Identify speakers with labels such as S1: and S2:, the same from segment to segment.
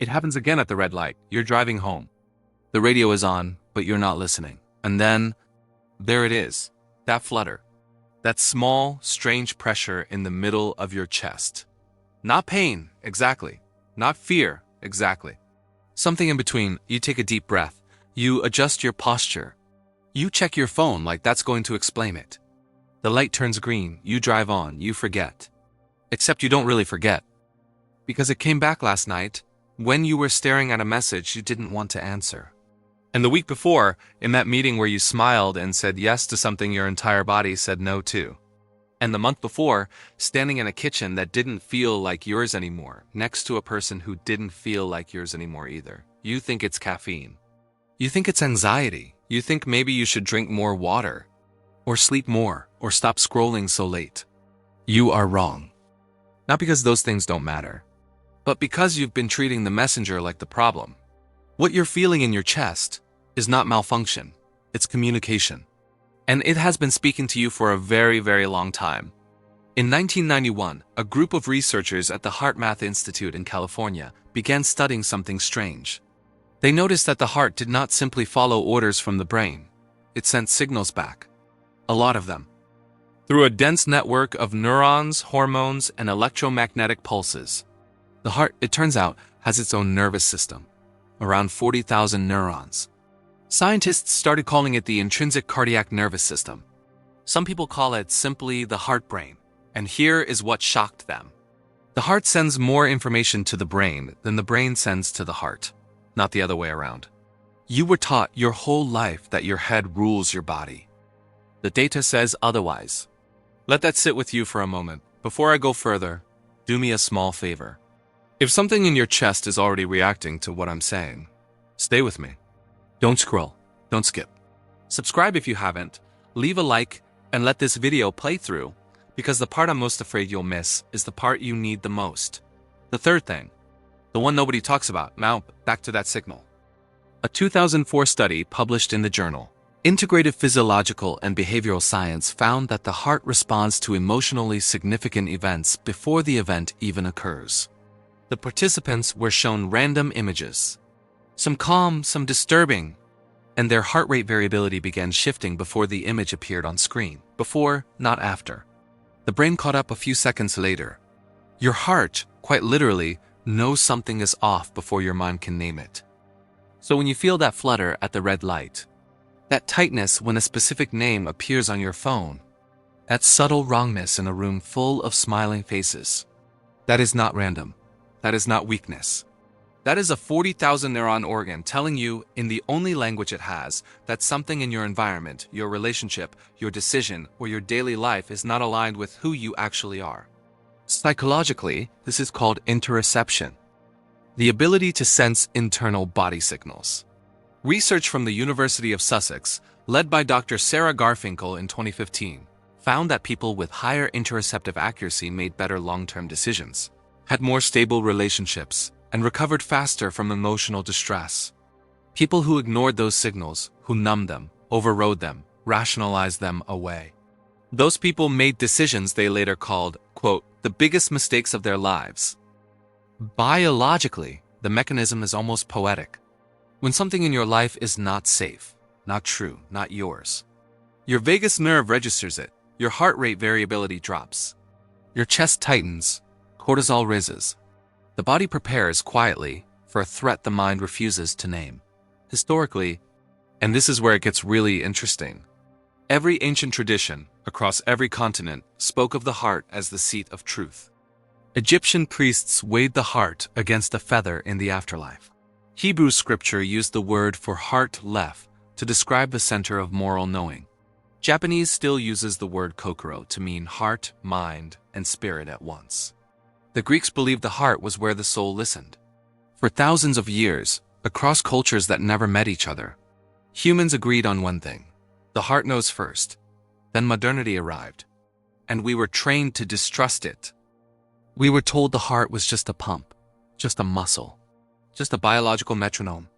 S1: It happens again at the red light. You're driving home. The radio is on, but you're not listening. And then, there it is. That flutter. That small, strange pressure in the middle of your chest. Not pain, exactly. Not fear, exactly. Something in between. You take a deep breath. You adjust your posture. You check your phone like that's going to explain it. The light turns green. You drive on. You forget. Except you don't really forget. Because it came back last night when you were staring at a message you didn't want to answer. And the week before, in that meeting where you smiled and said yes to something your entire body said no to. And the month before, standing in a kitchen that didn't feel like yours anymore, next to a person who didn't feel like yours anymore either. You think it's caffeine. You think it's anxiety. You think maybe you should drink more water, or sleep more, or stop scrolling so late. You are wrong. Not because those things don't matter, but because you've been treating the messenger like the problem. What you're feeling in your chest is not malfunction, it's communication. And it has been speaking to you for a very, very long time. In 1991, a group of researchers at the HeartMath Institute in California began studying something strange. They noticed that the heart did not simply follow orders from the brain. It sent signals back. A lot of them. Through a dense network of neurons, hormones, and electromagnetic pulses. The heart, it turns out, has its own nervous system. Around 40,000 neurons. Scientists started calling it the intrinsic cardiac nervous system. Some people call it simply the heart brain. And here is what shocked them. The heart sends more information to the brain than the brain sends to the heart. Not the other way around. You were taught your whole life that your head rules your body. The data says otherwise. Let that sit with you for a moment. Before I go further, do me a small favor. If something in your chest is already reacting to what I'm saying, stay with me. Don't scroll. Don't skip. Subscribe if you haven't. Leave a like and let this video play through, because the part I'm most afraid you'll miss is the part you need the most. The third thing. The one nobody talks about. Now, back to that signal. A 2004 study published in the journal Integrative Physiological and Behavioral Science found that the heart responds to emotionally significant events before the event even occurs. The participants were shown random images. Some calm, some disturbing, and their heart rate variability began shifting before the image appeared on screen. Before, not after. The brain caught up a few seconds later. Your heart, quite literally, knows something is off before your mind can name it. So when you feel that flutter at the red light, that tightness when a specific name appears on your phone, that subtle wrongness in a room full of smiling faces, that is not random. That is not weakness. That is a 40,000 neuron organ telling you, in the only language it has, that something in your environment, your relationship, your decision, or your daily life is not aligned with who you actually are. Psychologically, this is called interoception, the ability to sense internal body signals. Research from the University of Sussex, led by Dr. Sarah Garfinkel in 2015, found that people with higher interoceptive accuracy made better long-term decisions, had more stable relationships, and recovered faster from emotional distress. People who ignored those signals, who numbed them, overrode them, rationalized them away. Those people made decisions they later called, quote, the biggest mistakes of their lives. Biologically, the mechanism is almost poetic. When something in your life is not safe, not true, not yours, your vagus nerve registers it, your heart rate variability drops, your chest tightens, cortisol rises. The body prepares quietly for a threat the mind refuses to name. Historically, and this is where it gets really interesting, every ancient tradition across every continent spoke of the heart as the seat of truth. Egyptian priests weighed the heart against a feather in the afterlife. Hebrew scripture used the word for heart leph to describe the center of moral knowing. Japanese still uses the word kokoro to mean heart, mind, and spirit at once. The Greeks believed the heart was where the soul listened. For thousands of years, across cultures that never met each other, humans agreed on one thing. The heart knows first. Then modernity arrived, and we were trained to distrust it. We were told the heart was just a pump, just a muscle, just a biological metronome.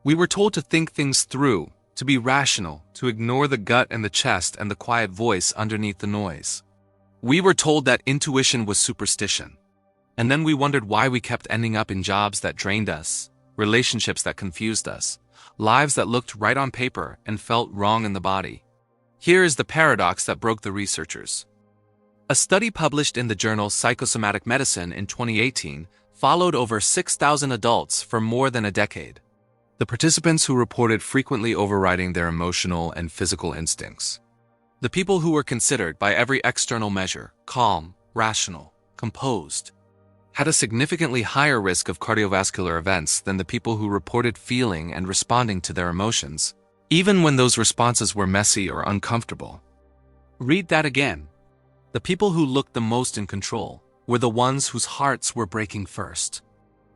S1: We were told to think things through, to be rational, to ignore the gut and the chest and the quiet voice underneath the noise. We were told that intuition was superstition. And then we wondered why we kept ending up in jobs that drained us, relationships that confused us, lives that looked right on paper and felt wrong in the body. Here is the paradox that broke the researchers. A study published in the journal Psychosomatic Medicine in 2018 followed over 6,000 adults for more than a decade. The participants who reported frequently overriding their emotional and physical instincts. The people who were considered by every external measure calm, rational, composed, had a significantly higher risk of cardiovascular events than the people who reported feeling and responding to their emotions, even when those responses were messy or uncomfortable. Read that again. The people who looked the most in control were the ones whose hearts were breaking first.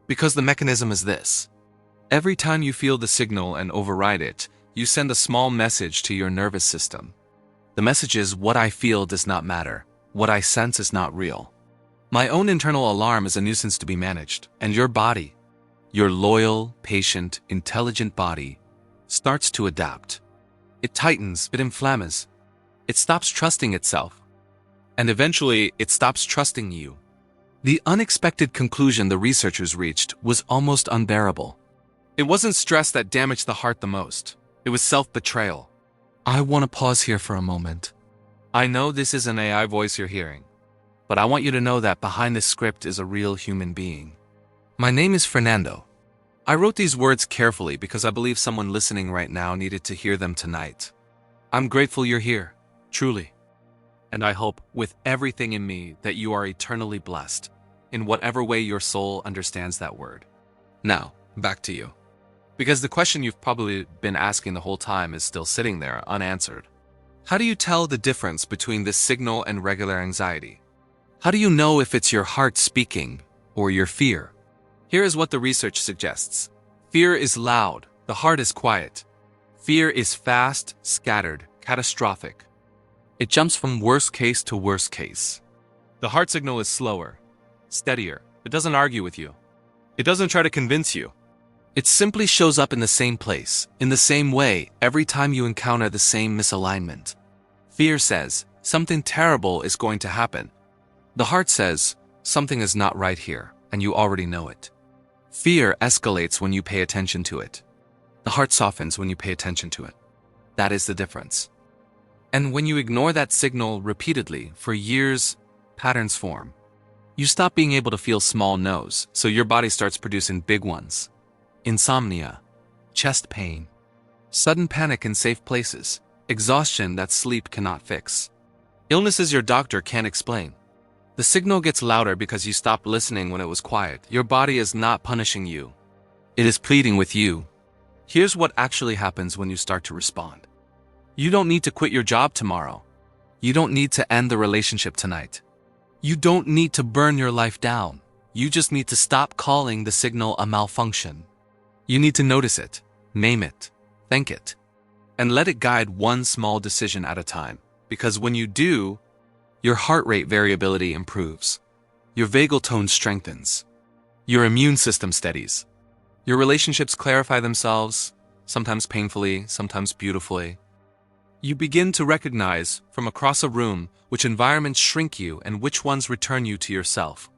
S1: Because the mechanism is this. Every time you feel the signal and override it, you send a small message to your nervous system. The message is, what I feel does not matter. What I sense is not real. My own internal alarm is a nuisance to be managed, and your body, your loyal, patient, intelligent body, starts to adapt. It tightens, it inflames, it stops trusting itself, and eventually it stops trusting you. The unexpected conclusion the researchers reached was almost unbearable. It wasn't stress that damaged the heart the most, it was self-betrayal. I want to pause here for a moment. I know this is an AI voice you're hearing, but I want you to know that behind this script is a real human being. My name is Fernando. I wrote these words carefully because I believe someone listening right now needed to hear them tonight. I'm grateful you're here, truly. And I hope, with everything in me, that you are eternally blessed, in whatever way your soul understands that word. Now, back to you. Because the question you've probably been asking the whole time is still sitting there, unanswered. How do you tell the difference between this signal and regular anxiety? How do you know if it's your heart speaking or your fear? Here is what the research suggests. Fear is loud, the heart is quiet. Fear is fast, scattered, catastrophic. It jumps from worst case to worst case. The heart signal is slower, steadier. It doesn't argue with you. It doesn't try to convince you. It simply shows up in the same place, in the same way, every time you encounter the same misalignment. Fear says, something terrible is going to happen. The heart says, something is not right here, and you already know it. Fear escalates when you pay attention to it. The heart softens when you pay attention to it. That is the difference. And when you ignore that signal repeatedly, for years, patterns form. You stop being able to feel small no's, so your body starts producing big ones. Insomnia, chest pain, sudden panic in safe places, exhaustion that sleep cannot fix. Illnesses your doctor can't explain. The signal gets louder because you stopped listening when it was quiet. Your body is not punishing you. It is pleading with you. Here's what actually happens when you start to respond. You don't need to quit your job tomorrow. You don't need to end the relationship tonight. You don't need to burn your life down. You just need to stop calling the signal a malfunction. You need to notice it, name it, thank it, and let it guide one small decision at a time. Because when you do, your heart rate variability improves. Your vagal tone strengthens. Your immune system steadies. Your relationships clarify themselves, sometimes painfully, sometimes beautifully. You begin to recognize, from across a room, which environments shrink you and which ones return you to yourself.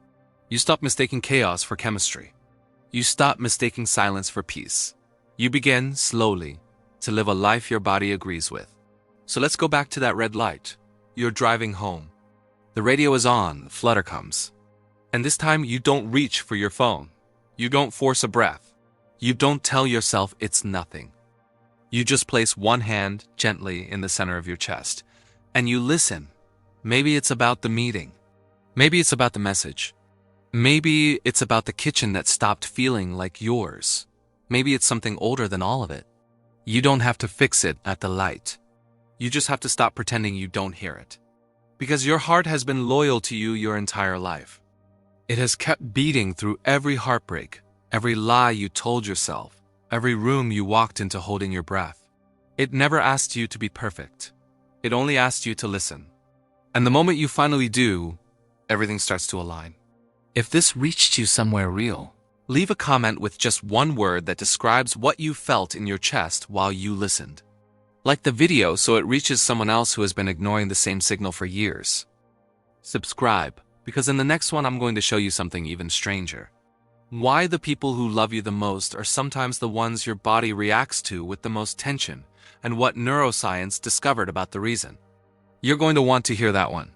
S1: You stop mistaking chaos for chemistry. You stop mistaking silence for peace. You begin, slowly, to live a life your body agrees with. So let's go back to that red light. You're driving home. The radio is on, the flutter comes. And this time you don't reach for your phone. You don't force a breath. You don't tell yourself it's nothing. You just place one hand gently in the center of your chest. And you listen. Maybe it's about the meeting. Maybe it's about the message. Maybe it's about the kitchen that stopped feeling like yours. Maybe it's something older than all of it. You don't have to fix it at the light. You just have to stop pretending you don't hear it. Because your heart has been loyal to you your entire life. It has kept beating through every heartbreak, every lie you told yourself, every room you walked into holding your breath. It never asked you to be perfect. It only asked you to listen. And the moment you finally do, everything starts to align. If this reached you somewhere real, leave a comment with just one word that describes what you felt in your chest while you listened. Like the video so it reaches someone else who has been ignoring the same signal for years. Subscribe, because in the next one I'm going to show you something even stranger. Why the people who love you the most are sometimes the ones your body reacts to with the most tension, and what neuroscience discovered about the reason. You're going to want to hear that one.